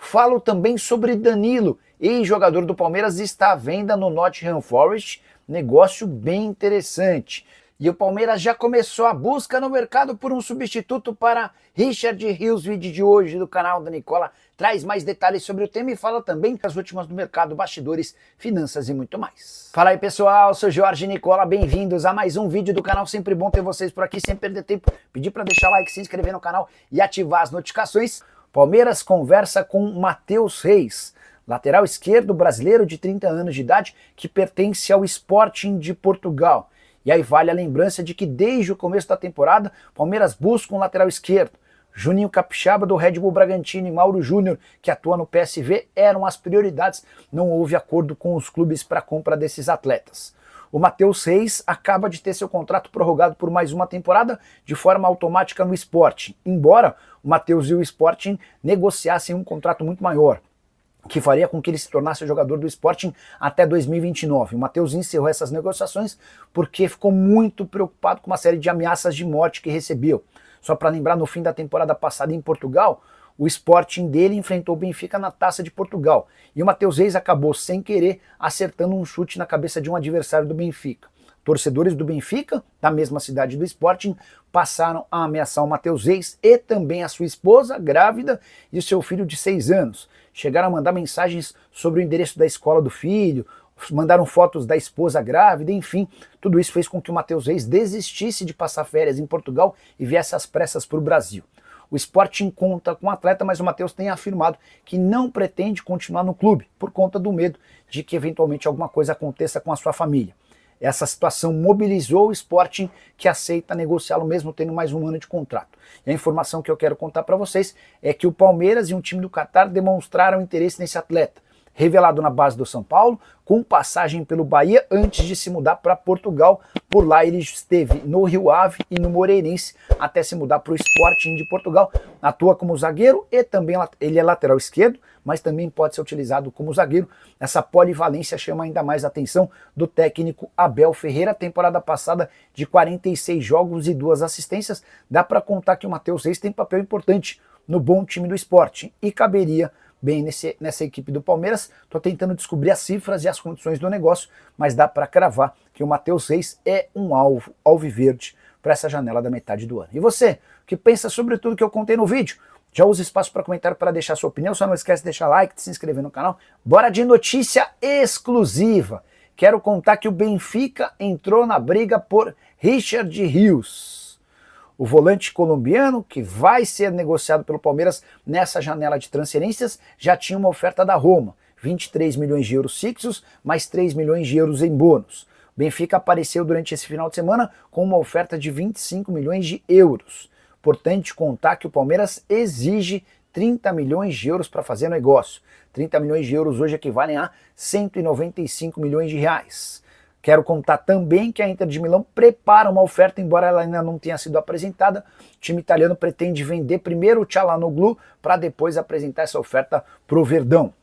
Falo também sobre Danilo, ex-jogador do Palmeiras, está à venda no Nottingham Forest, negócio bem interessante. E o Palmeiras já começou a busca no mercado por um substituto para Richard Rios. O vídeo de hoje do canal da Nicola traz mais detalhes sobre o tema e fala também das últimas do mercado, bastidores, finanças e muito mais. Fala aí pessoal, sou Jorge Nicola, bem-vindos a mais um vídeo do canal. Sempre bom ter vocês por aqui, sem perder tempo. Pedir para deixar like, se inscrever no canal e ativar as notificações. Palmeiras conversa com Matheus Reis, lateral esquerdo brasileiro de 30 anos de idade que pertence ao Sporting de Portugal. E aí vale a lembrança de que desde o começo da temporada, Palmeiras busca um lateral esquerdo. Juninho Capixaba do Red Bull Bragantino e Mauro Júnior, que atua no PSV, eram as prioridades. Não houve acordo com os clubes para a compra desses atletas. O Matheus Reis acaba de ter seu contrato prorrogado por mais uma temporada de forma automática no Sporting, embora o Matheus e o Sporting negociassem um contrato muito maior, que faria com que ele se tornasse jogador do Sporting até 2029. O Matheus encerrou essas negociações porque ficou muito preocupado com uma série de ameaças de morte que recebeu. Só para lembrar, no fim da temporada passada em Portugal, o Sporting dele enfrentou o Benfica na Taça de Portugal. E o Matheus Reis acabou, sem querer, acertando um chute na cabeça de um adversário do Benfica. Torcedores do Benfica, da mesma cidade do Sporting, passaram a ameaçar o Matheus Reis e também a sua esposa, grávida, e o seu filho de 6 anos. Chegaram a mandar mensagens sobre o endereço da escola do filho, mandaram fotos da esposa grávida, enfim, tudo isso fez com que o Matheus Reis desistisse de passar férias em Portugal e viesse às pressas para o Brasil. O Sporting conta com o atleta, mas o Matheus tem afirmado que não pretende continuar no clube por conta do medo de que eventualmente alguma coisa aconteça com a sua família. Essa situação mobilizou o Sporting, que aceita negociá-lo mesmo tendo mais um ano de contrato. E a informação que eu quero contar para vocês é que o Palmeiras e um time do Catar demonstraram interesse nesse atleta, revelado na base do São Paulo, com passagem pelo Bahia antes de se mudar para Portugal. Por lá ele esteve no Rio Ave e no Moreirense até se mudar para o Sporting de Portugal. Atua como zagueiro e também ele é lateral esquerdo, mas também pode ser utilizado como zagueiro. Essa polivalência chama ainda mais a atenção do técnico Abel Ferreira. Temporada passada de 46 jogos e 2 assistências. Dá para contar que o Matheus Reis tem papel importante no bom time do Sporting e caberia bem nessa equipe do Palmeiras. Estou tentando descobrir as cifras e as condições do negócio, mas dá para cravar que o Matheus Reis é um alvo alviverde para essa janela da metade do ano. E você, o que pensa sobre tudo que eu contei no vídeo? Já usa espaço para comentário para deixar sua opinião, só não esquece de deixar like, de se inscrever no canal. Bora de notícia exclusiva. Quero contar que o Benfica entrou na briga por Richard Rios. O volante colombiano, que vai ser negociado pelo Palmeiras nessa janela de transferências, já tinha uma oferta da Roma, 23 milhões de euros fixos, mais 3 milhões de euros em bônus. O Benfica apareceu durante esse final de semana com uma oferta de 25 milhões de euros. Importante contar que o Palmeiras exige 30 milhões de euros para fazer negócio. 30 milhões de euros hoje equivalem a 195 milhões de reais. Quero contar também que a Inter de Milão prepara uma oferta, embora ela ainda não tenha sido apresentada. O time italiano pretende vender primeiro o Çalhanoğlu para depois apresentar essa oferta para o Verdão.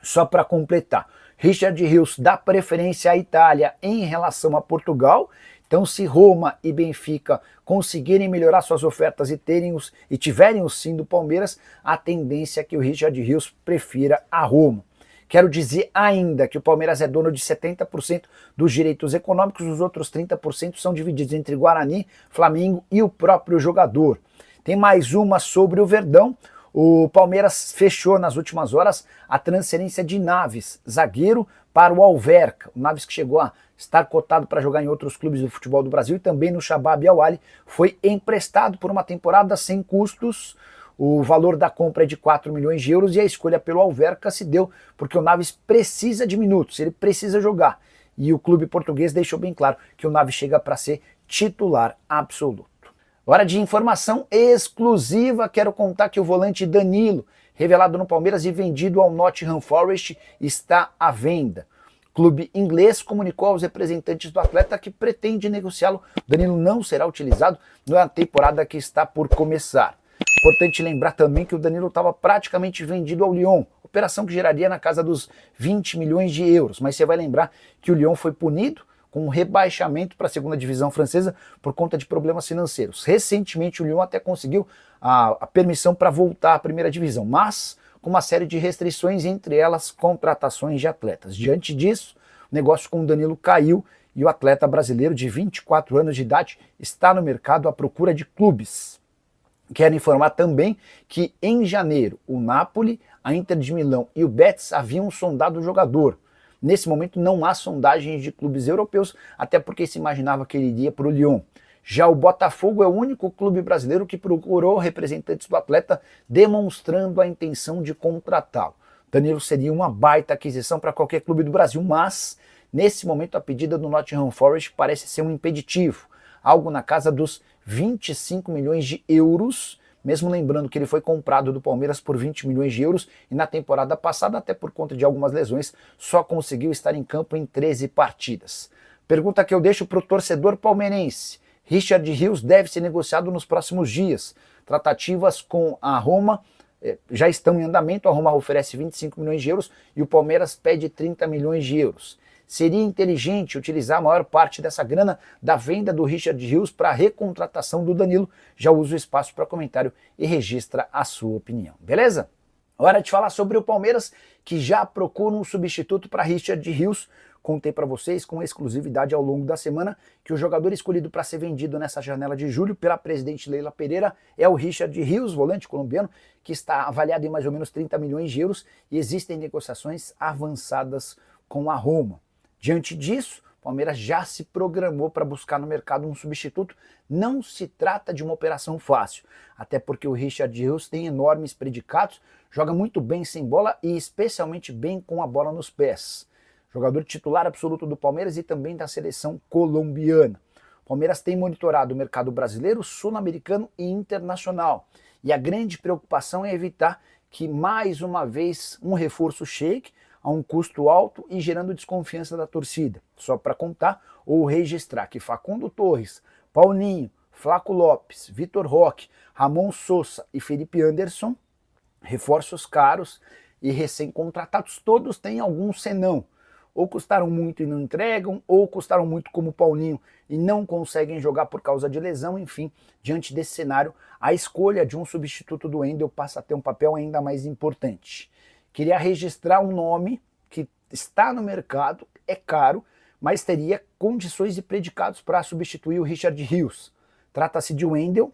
Só para completar, Richard Rios dá preferência à Itália em relação a Portugal. Então, se Roma e Benfica conseguirem melhorar suas ofertas e tiverem o sim do Palmeiras, a tendência é que o Richard Rios prefira a Roma. Quero dizer ainda que o Palmeiras é dono de 70% dos direitos econômicos, os outros 30% são divididos entre Guarani, Flamengo e o próprio jogador. Tem mais uma sobre o Verdão. O Palmeiras fechou nas últimas horas a transferência de Naves, zagueiro, para o Alverca. O Naves, que chegou a estar cotado para jogar em outros clubes do futebol do Brasil e também no Shabab Al-Ahly, foi emprestado por uma temporada sem custos. O valor da compra é de 4 milhões de euros e a escolha pelo Alverca se deu porque o Naves precisa de minutos, ele precisa jogar. E o clube português deixou bem claro que o Naves chega para ser titular absoluto. Hora de informação exclusiva, quero contar que o volante Danilo, revelado no Palmeiras e vendido ao Nottingham Forest, está à venda. O clube inglês comunicou aos representantes do atleta que pretende negociá-lo. Danilo não será utilizado na temporada que está por começar. Importante lembrar também que o Danilo estava praticamente vendido ao Lyon, operação que geraria na casa dos 20 milhões de euros, mas você vai lembrar que o Lyon foi punido com um rebaixamento para a segunda divisão francesa por conta de problemas financeiros. Recentemente o Lyon até conseguiu a permissão para voltar à primeira divisão, mas com uma série de restrições, entre elas contratações de atletas. Diante disso, o negócio com o Danilo caiu e o atleta brasileiro de 24 anos de idade está no mercado à procura de clubes. Quero informar também que em janeiro o Napoli, a Inter de Milão e o Betis haviam sondado o jogador. Nesse momento não há sondagens de clubes europeus, até porque se imaginava que ele iria para o Lyon. Já o Botafogo é o único clube brasileiro que procurou representantes do atleta, demonstrando a intenção de contratá-lo. Danilo seria uma baita aquisição para qualquer clube do Brasil, mas nesse momento a pedida do Nottingham Forest parece ser um impeditivo, algo na casa dos 25 milhões de euros, mesmo lembrando que ele foi comprado do Palmeiras por 20 milhões de euros e na temporada passada, até por conta de algumas lesões, só conseguiu estar em campo em 13 partidas. Pergunta que eu deixo para o torcedor palmeirense: Richard Rios deve ser negociado nos próximos dias. Tratativas com a Roma já estão em andamento, a Roma oferece 25 milhões de euros e o Palmeiras pede 30 milhões de euros. Seria inteligente utilizar a maior parte dessa grana da venda do Richard Rios para a recontratação do Danilo? Já usa o espaço para comentário e registra a sua opinião, beleza? Hora de falar sobre o Palmeiras, que já procura um substituto para Richard Rios. Contei para vocês com exclusividade ao longo da semana que o jogador escolhido para ser vendido nessa janela de julho pela presidente Leila Pereira é o Richard Rios, volante colombiano, que está avaliado em mais ou menos 30 milhões de euros e existem negociações avançadas com a Roma. Diante disso, o Palmeiras já se programou para buscar no mercado um substituto. Não se trata de uma operação fácil, até porque o Richard Rios tem enormes predicados, joga muito bem sem bola e especialmente bem com a bola nos pés. Jogador titular absoluto do Palmeiras e também da seleção colombiana. O Palmeiras tem monitorado o mercado brasileiro, sul-americano e internacional. E a grande preocupação é evitar que mais uma vez um reforço chegue a um custo alto e gerando desconfiança da torcida. Só para contar ou registrar que Facundo Torres, Paulinho, Flaco Lopes, Vitor Roque, Ramon Sosa e Felipe Anderson, reforços caros e recém-contratados, todos têm algum senão. Ou custaram muito e não entregam, ou custaram muito como o Paulinho e não conseguem jogar por causa de lesão. Enfim, diante desse cenário, a escolha de um substituto do Wendel passa a ter um papel ainda mais importante. Queria registrar um nome que está no mercado, é caro, mas teria condições e predicados para substituir o Richard Rios. Trata-se de Wendel,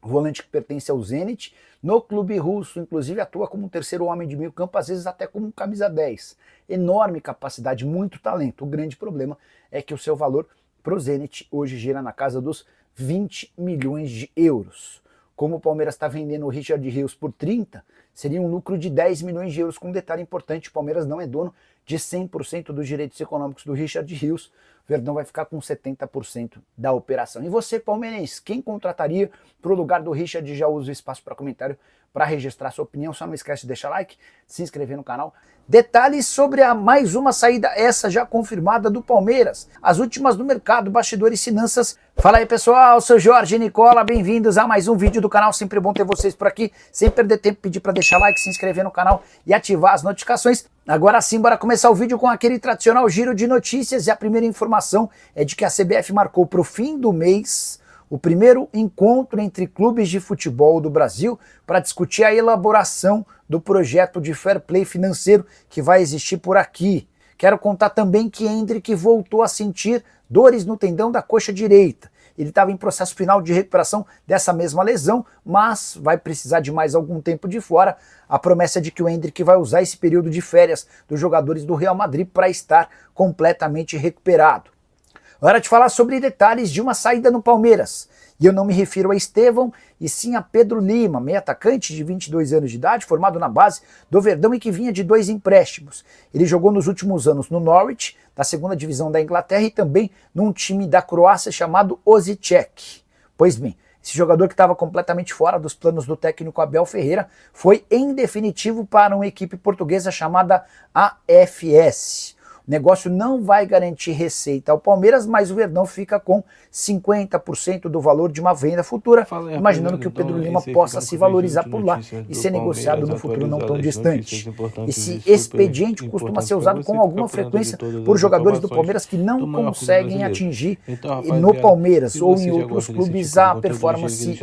volante que pertence ao Zenit, no clube russo, inclusive atua como um terceiro homem de meio campo, às vezes até como um camisa 10. Enorme capacidade, muito talento. O grande problema é que o seu valor para o Zenit hoje gira na casa dos 20 milhões de euros. Como o Palmeiras está vendendo o Richard Rios por 30, seria um lucro de 10 milhões de euros, com um detalhe importante: o Palmeiras não é dono de 100% dos direitos econômicos do Richard Rios. O Verdão vai ficar com 70% da operação. E você, palmeirense, quem contrataria para o lugar do Richard? Já usa o espaço para comentário para registrar sua opinião. Só não esquece de deixar like, se inscrever no canal. Detalhes sobre mais uma saída, essa já confirmada, do Palmeiras. As últimas do mercado, bastidores e finanças. Fala aí, pessoal, sou Jorge Nicola, bem-vindos a mais um vídeo do canal. Sempre bom ter vocês por aqui. Sem perder tempo, pedir para deixar like, se inscrever no canal e ativar as notificações. Agora sim, bora começar o vídeo com aquele tradicional giro de notícias. E a primeira informação é de que a CBF marcou para o fim do mês o primeiro encontro entre clubes de futebol do Brasil para discutir a elaboração do projeto de fair play financeiro que vai existir por aqui. Quero contar também que Endrick voltou a sentir dores no tendão da coxa direita. Ele estava em processo final de recuperação dessa mesma lesão, mas vai precisar de mais algum tempo de fora. A promessa é de que o Endrick vai usar esse período de férias dos jogadores do Real Madrid para estar completamente recuperado. Hora de falar sobre detalhes de uma saída no Palmeiras. E eu não me refiro a Estevão, e sim a Pedro Lima, meio atacante de 22 anos de idade, formado na base do Verdão e que vinha de 2 empréstimos. Ele jogou nos últimos anos no Norwich, da segunda divisão da Inglaterra, e também num time da Croácia chamado Osijek. Pois bem, esse jogador que estava completamente fora dos planos do técnico Abel Ferreira foi em definitivo para uma equipe portuguesa chamada AFS. negócio não vai garantir receita ao Palmeiras, mas o Verdão fica com 50% do valor de uma venda futura, imaginando que o Pedro Lima possa se valorizar por lá e ser negociado no futuro não tão distante. Esse expediente costuma ser usado com alguma frequência por jogadores do Palmeiras que não conseguem atingir no Palmeiras ou em outros clubes a performance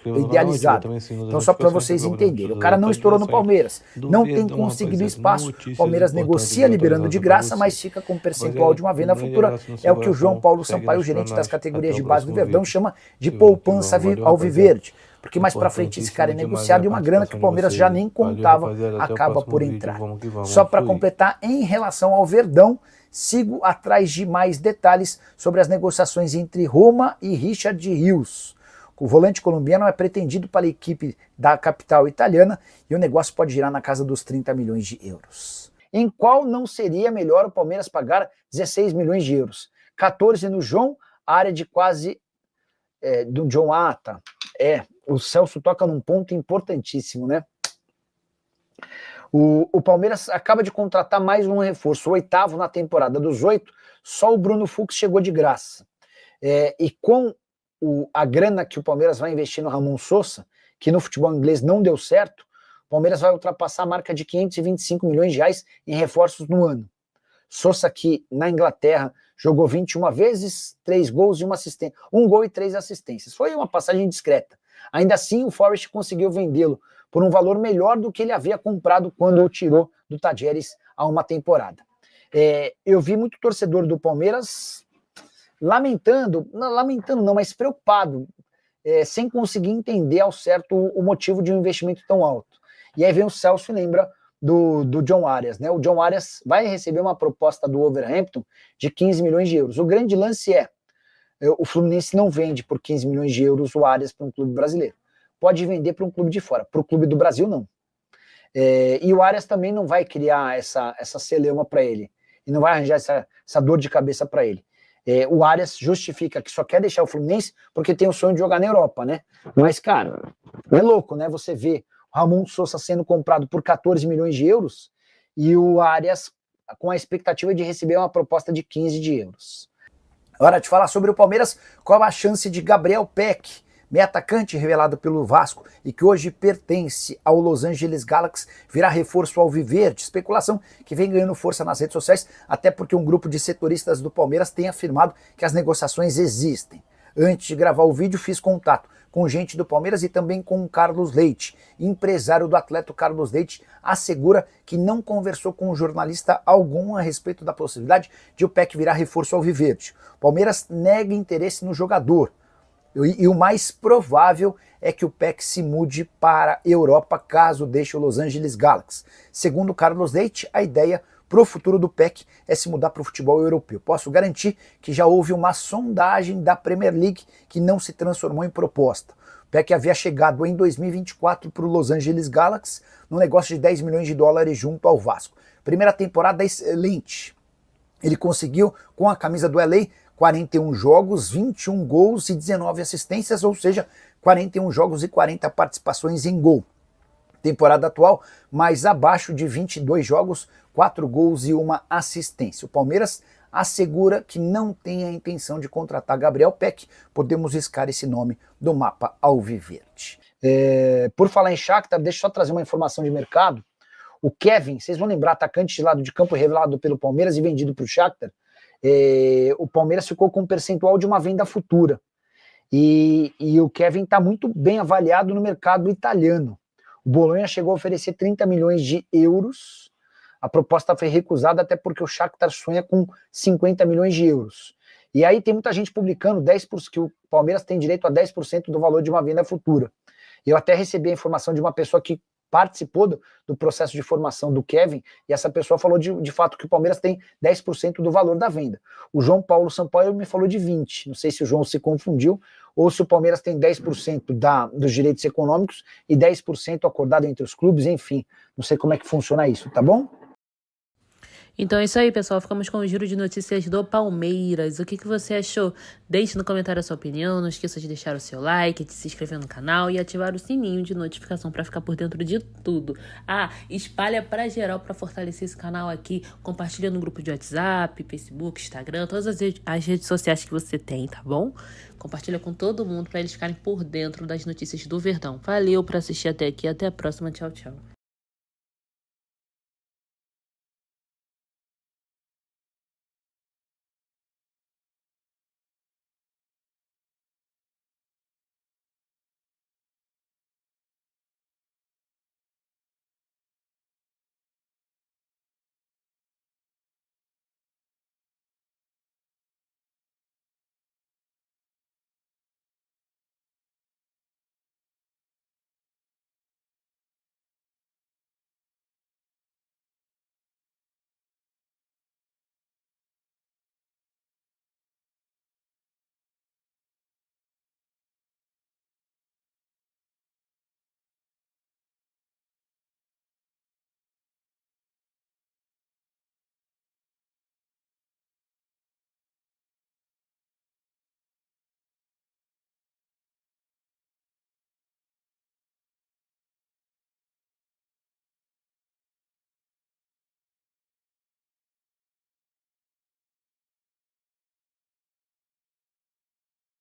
idealizada. Então, só para vocês entenderem, o cara não estourou no Palmeiras, não tem conseguido espaço, o Palmeiras negocia liberando de graça, mas fica com um percentual de uma venda futura. É o que o João Paulo Sampaio, o gerente das categorias de base do Verdão, chama de poupança alviverde. Porque mais pra frente esse cara é negociado e uma grana que o Palmeiras já nem contava acaba por entrar. Só para completar, em relação ao Verdão, sigo atrás de mais detalhes sobre as negociações entre Roma e Richard Rios. O volante colombiano é pretendido pela equipe da capital italiana e o negócio pode girar na casa dos 30 milhões de euros. Em qual não seria melhor o Palmeiras pagar 16 milhões de euros? 14 no João, área de quase... do John Ata. O Celso toca num ponto importantíssimo, né? O Palmeiras acaba de contratar mais um reforço, o 8º na temporada. Dos 8, só o Bruno Fux chegou de graça. E com a grana que o Palmeiras vai investir no Ramon Sosa, que no futebol inglês não deu certo, o Palmeiras vai ultrapassar a marca de 525 milhões de reais em reforços no ano. Sosa, que na Inglaterra jogou 21 vezes, 3 gols e 1 assistência. 1 gol e 3 assistências. Foi uma passagem discreta. Ainda assim, o Forest conseguiu vendê-lo por um valor melhor do que ele havia comprado quando o tirou do Tajeres há uma temporada. Eu vi muito torcedor do Palmeiras lamentando não, mas preocupado, sem conseguir entender ao certo o motivo de um investimento tão alto. E aí vem o Celso e lembra do John Arias, né? O John Arias vai receber uma proposta do Wolverhampton de 15 milhões de euros. O grande lance o Fluminense não vende por 15 milhões de euros o Arias para um clube brasileiro. Pode vender para um clube de fora, para o clube do Brasil não. E o Arias também não vai criar essa celeuma para ele, e não vai arranjar essa dor de cabeça para ele. O Arias justifica que só quer deixar o Fluminense porque tem o sonho de jogar na Europa, né? Mas, cara, é louco, né? Você vê o Ramon Sosa sendo comprado por 14 milhões de euros e o Arias com a expectativa de receber uma proposta de 15 de euros. Hora de falar sobre o Palmeiras, qual a chance de Gabriel Peck, meio atacante revelado pelo Vasco e que hoje pertence ao Los Angeles Galaxy, virar reforço alviverde, especulação que vem ganhando força nas redes sociais, até porque um grupo de setoristas do Palmeiras tem afirmado que as negociações existem. Antes de gravar o vídeo, fiz contato com gente do Palmeiras e também com o Carlos Leite. Empresário do atleta Carlos Leite assegura que não conversou com jornalista algum a respeito da possibilidade de o Peck virar reforço alviverde. O Palmeiras nega interesse no jogador. E o mais provável é que o Peck se mude para a Europa caso deixe o Los Angeles Galaxy. Segundo Carlos Leite, a ideia para o futuro do Peck é se mudar para o futebol europeu. Posso garantir que já houve uma sondagem da Premier League que não se transformou em proposta. O Peck havia chegado em 2024 para o Los Angeles Galaxy num negócio de 10 milhões de dólares junto ao Vasco. Primeira temporada excelente. Ele conseguiu, com a camisa do LA, 41 jogos, 21 gols e 19 assistências, ou seja, 41 jogos e 40 participações em gol. Temporada atual, mais abaixo de 22 jogos, 4 gols e 1 assistência. O Palmeiras assegura que não tem a intenção de contratar Gabriel Peck. Podemos riscar esse nome do mapa alviverde. Por falar em Shakhtar, deixa eu só trazer uma informação de mercado. O Kevin, vocês vão lembrar, atacante de lado de campo revelado pelo Palmeiras e vendido para o Shakhtar. O Palmeiras ficou com um percentual de uma venda futura. E o Kevin está muito bem avaliado no mercado italiano. O Bolonha chegou a oferecer 30 milhões de euros. A proposta foi recusada até porque o Shakhtar sonha com 50 milhões de euros. E aí tem muita gente publicando 10%, que o Palmeiras tem direito a 10% do valor de uma venda futura. Eu até recebi a informação de uma pessoa que participou do processo de formação do Kevin, e essa pessoa falou de fato que o Palmeiras tem 10% do valor da venda. O João Paulo Sampaio me falou de 20%. Não sei se o João se confundiu, ou se o Palmeiras tem 10% dos direitos econômicos e 10% acordado entre os clubes, enfim. Não sei como é que funciona isso, tá bom? Então é isso aí, pessoal. Ficamos com o giro de notícias do Palmeiras. O que você achou? Deixe no comentário a sua opinião. Não esqueça de deixar o seu like, de se inscrever no canal e ativar o sininho de notificação para ficar por dentro de tudo. Espalha pra geral para fortalecer esse canal aqui. Compartilha no grupo de WhatsApp, Facebook, Instagram, todas as redes sociais que você tem, tá bom? Compartilha com todo mundo para eles ficarem por dentro das notícias do Verdão. Valeu por assistir até aqui. Até a próxima. Tchau, tchau.